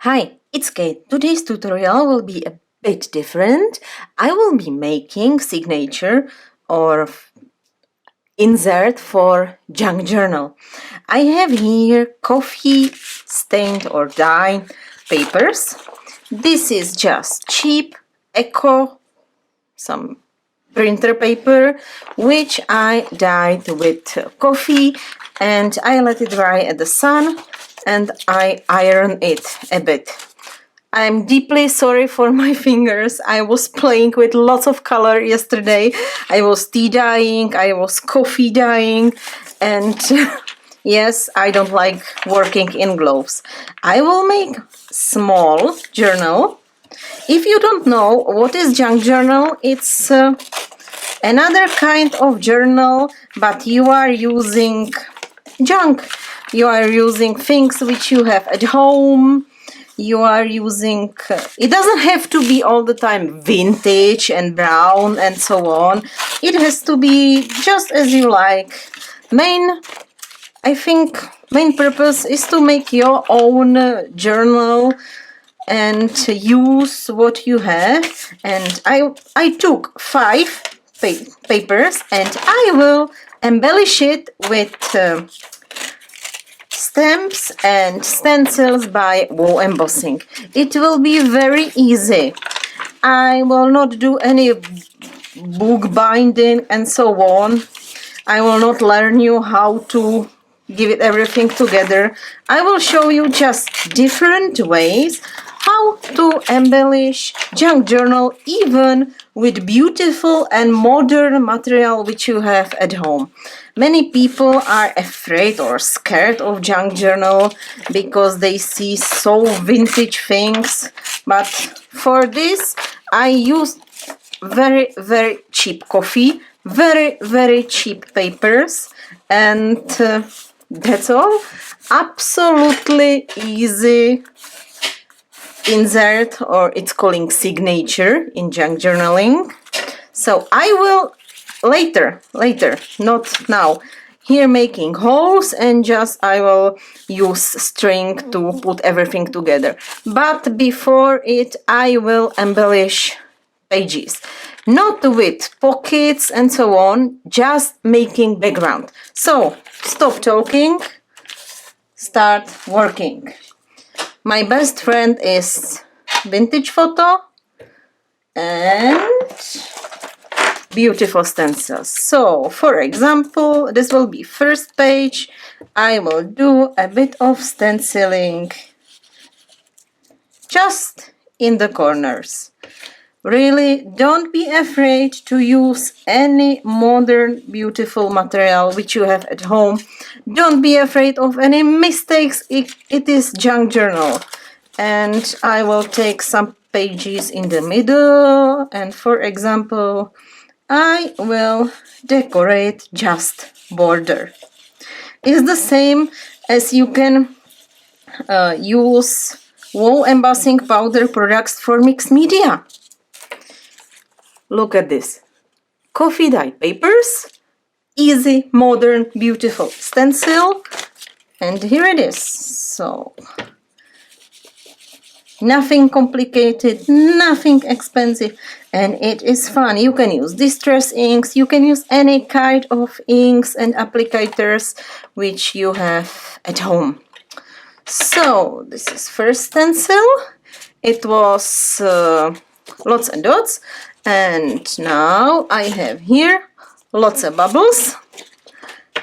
Hi, it's Kate. Today's tutorial will be a bit different. I will be making signature or insert for junk journal. I have here coffee stained or dyed papers. This is just cheap eco some printer paper which I dyed with coffee, and I let it dry at the sun and I iron it a bit. I'm deeply sorry for my fingers. I was playing with lots of color yesterday. I was tea dyeing, I was coffee dyeing, and yes, I don't like working in gloves. I will make small journal. If you don't know what is junk journal, it's another kind of journal, but you are using junk. You are using things which you have at home. You are using, it doesn't have to be all the time vintage and brown and so on. It has to be just as you like. I think main purpose is to make your own journal and use what you have. And I took 5 papers and I will embellish it with stamps and stencils by wall embossing. It will be very easy. I will not do any book binding and so on. I will not learn you how to give it everything together. I will show you just different ways how to embellish junk journal even with beautiful and modern material which you have at home. Many people are afraid or scared of junk journal because they see so vintage things, but for this I use very cheap coffee, very cheap papers, and that's all. Absolutely easy insert, or it's calling signature in junk journaling. So I will later, not now, here making holes, and just I will use string to put everything together. But before it, I will embellish pages, not with pockets and so on, just making background. So stop talking, start working. My best friend is vintage photo and beautiful stencils. So for example, this will be first page. I will do a bit of stenciling just in the corners. Really, don't be afraid to use any modern, beautiful material which you have at home. Don't be afraid of any mistakes. It is junk journal. And I will take some pages in the middle. And for example, I will decorate just border. It's the same as you can use wall embossing powder products for mixed media. Look at this. Coffee dye papers, easy, modern, beautiful stencil, and here it is. So nothing complicated, nothing expensive, and it is fun. You can use distress inks, you can use any kind of inks and applicators which you have at home. So this is first stencil. It was Lotsadots. And now I have here Lotsabubbles,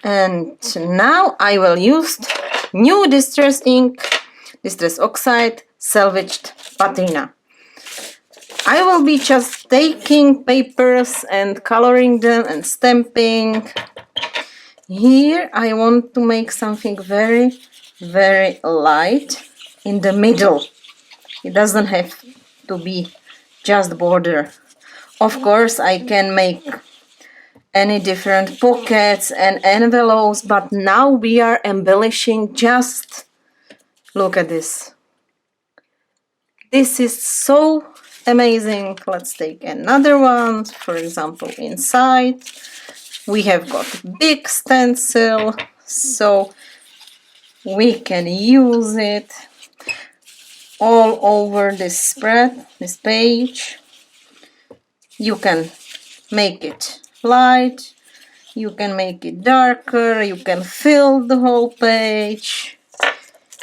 and now I will use new distress ink, distress oxide, salvaged patina. I will be just taking papers and coloring them and stamping. Here I want to make something very light in the middle. It doesn't have to be just border. Of course, I can make any different pockets and envelopes, but now we are embellishing just, look at this. This is so amazing. Let's take another one. For example, inside we have got big stencil, so we can use it. all over this spread, this page. You can make it light, you can make it darker, you can fill the whole page.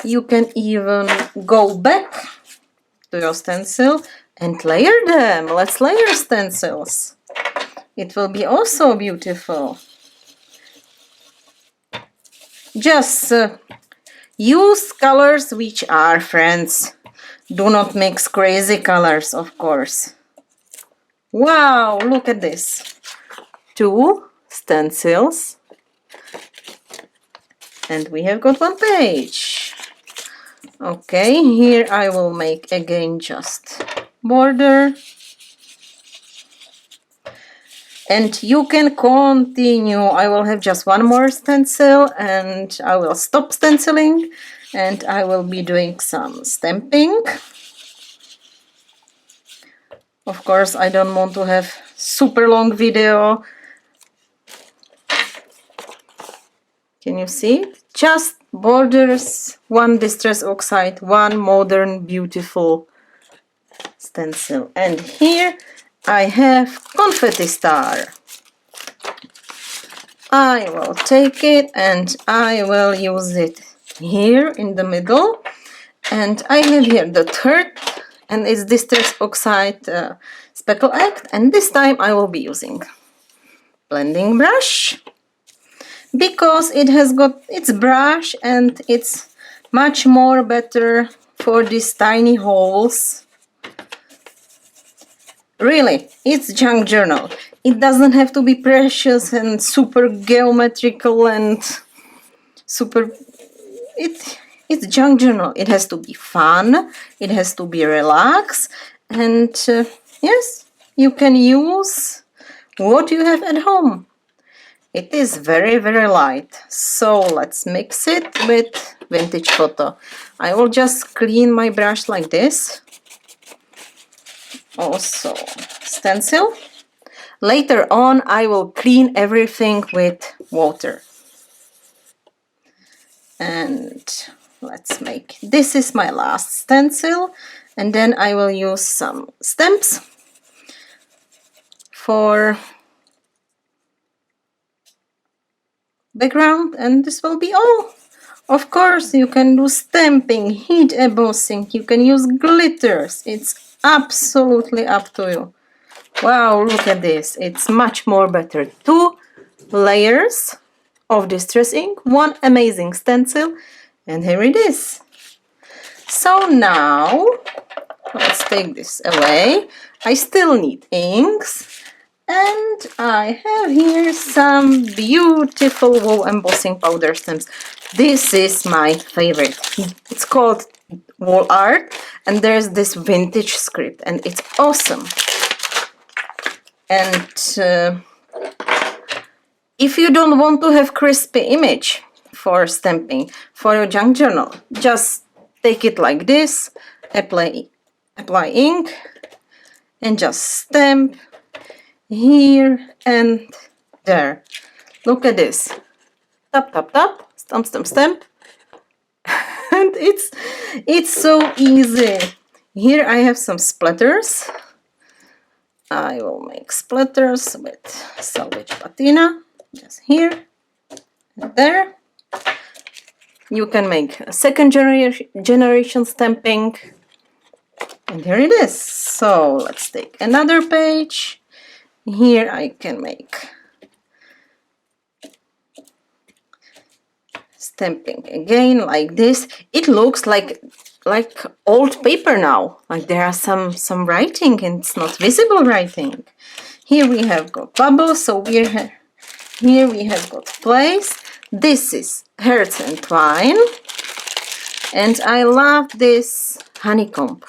You can even go back to your stencil and layer them. Let's layer stencils. It will be also beautiful. Just use colors which are friends. Do not mix crazy colors, of course. Wow, look at this. 2 stencils. And we have got 1 page. Okay, here I will make again just border. And you can continue. I will have just 1 more stencil and I will stop stenciling and I will be doing some stamping. Of course, I don't want to have super long video. Can you see? Just borders, 1 distress oxide, 1 modern beautiful stencil. And here I have confetti star. I will take it and I will use it here in the middle. And I have here the 3rd, and it's distress oxide speckle act. And this time I will be using blending brush, because it has got its brush and it's much more better for these tiny holes. Really, it's junk journal. It doesn't have to be precious and super geometrical and super... It's junk journal. It has to be fun, it has to be relaxed, and yes, you can use what you have at home. It is very, very light. So let's mix it with vintage photo. I will just clean my brush like this. Also stencil. Later on I will clean everything with water. And let's make, this is my last stencil, and then I will use some stamps for background, and this will be all. Of course, you can do stamping, heat embossing, you can use glitters. It's absolutely up to you. Wow, look at this. It's much more better. 2 layers of distress ink, 1 amazing stencil, and here it is. So now, let's take this away. I still need inks. And I have here some beautiful wool embossing powder stamps. This is my favorite. It's called Wall Art, and there's this vintage script, and it's awesome. And if you don't want to have crispy image for stamping for your junk journal, just take it like this, apply ink, and just stamp here and there. Look at this. Tap, tap, tap, stamp, stamp, stamp. And it's so easy. Here I have some splatters. I will make splatters with salvage patina. Just here and there. You can make a 2nd generation stamping. And here it is. So let's take another page. Here I can make stamping again like this. It looks like old paper now. Like there are some writing and it's not visible writing. Here we have got bubbles. So here we have got place. This is Hearts and Twine. And I love this honeycomb.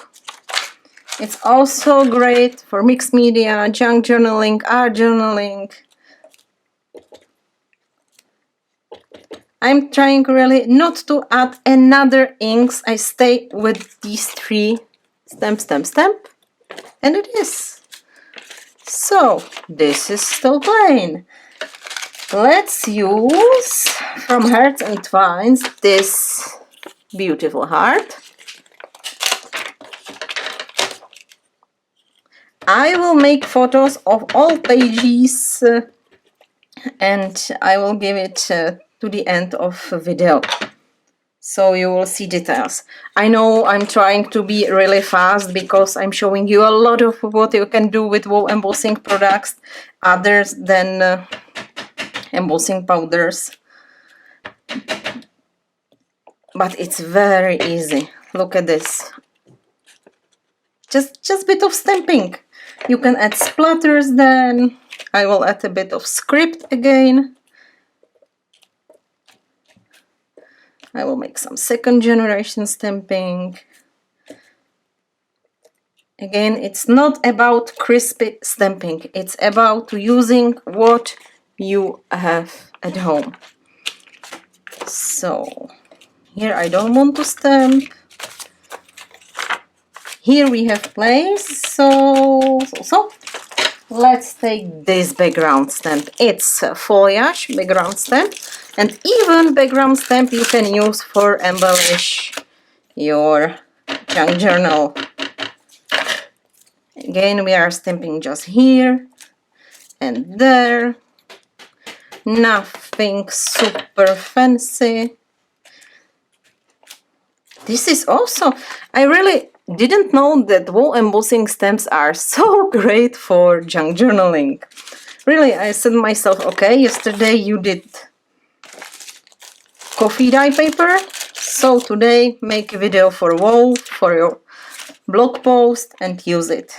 It's also great for mixed media, junk journaling, art journaling. I'm trying really not to add another inks. I stay with these 3. Stamp, stamp, stamp. And it is. So, this is still plain. Let's use from Hearts and Twines this beautiful heart. I will make photos of all pages and I will give it to the end of the video, so you will see details. I know I'm trying to be really fast because I'm showing you a lot of what you can do with wool embossing products others than embossing powders. But it's very easy. Look at this. Just a bit of stamping. You can add splatters then. I will add a bit of script again. I will make some second generation stamping. Again, it's not about crispy stamping. It's about using what you have at home. So here I don't want to stamp. Here we have place. So let's take this background stamp. It's a Foliage background stamp, and even background stamp you can use for embellish your junk journal. Again, we are stamping just here and there. Nothing super fancy. This is also, I really didn't know that wool embossing stamps are so great for junk journaling. Really, I said to myself, okay, yesterday you did coffee dye paper, so today make a video for wool, for your blog post, and use it.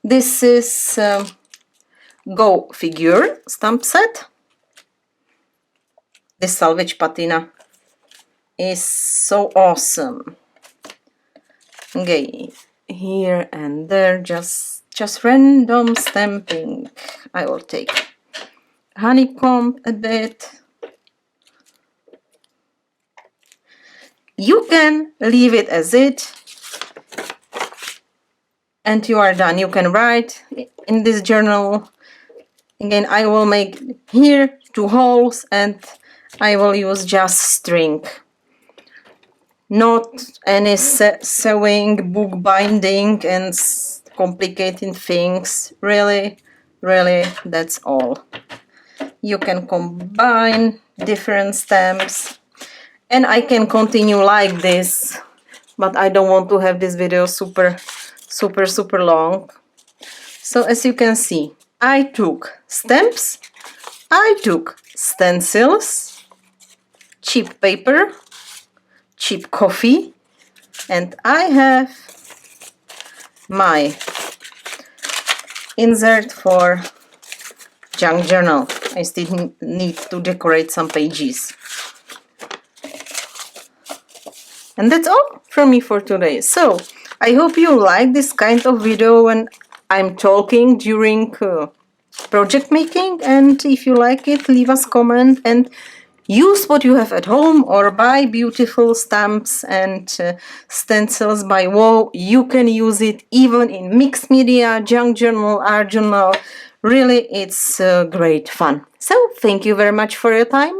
This is Go Figure stamp set. This salvage patina is so awesome. Okay, here and there, just random stamping. I will take honeycomb a bit. You can leave it as it and you are done. You can write in this journal. Again, I will make here 2 holes and I will use just string. Not any sewing, book binding and complicating things. Really, that's all. You can combine different stamps and I can continue like this, but I don't want to have this video super long. So as you can see, I took stamps, I took stencils, cheap paper, cheap coffee, and I have my insert for junk journal. I still need to decorate some pages. And that's all from me for today. So I hope you like this kind of video when I'm talking during project making, and if you like it, leave us a comment and use what you have at home or buy beautiful stamps and stencils by wool. You can use it even in mixed media, junk journal, art journal. Really, it's great fun. So thank you very much for your time.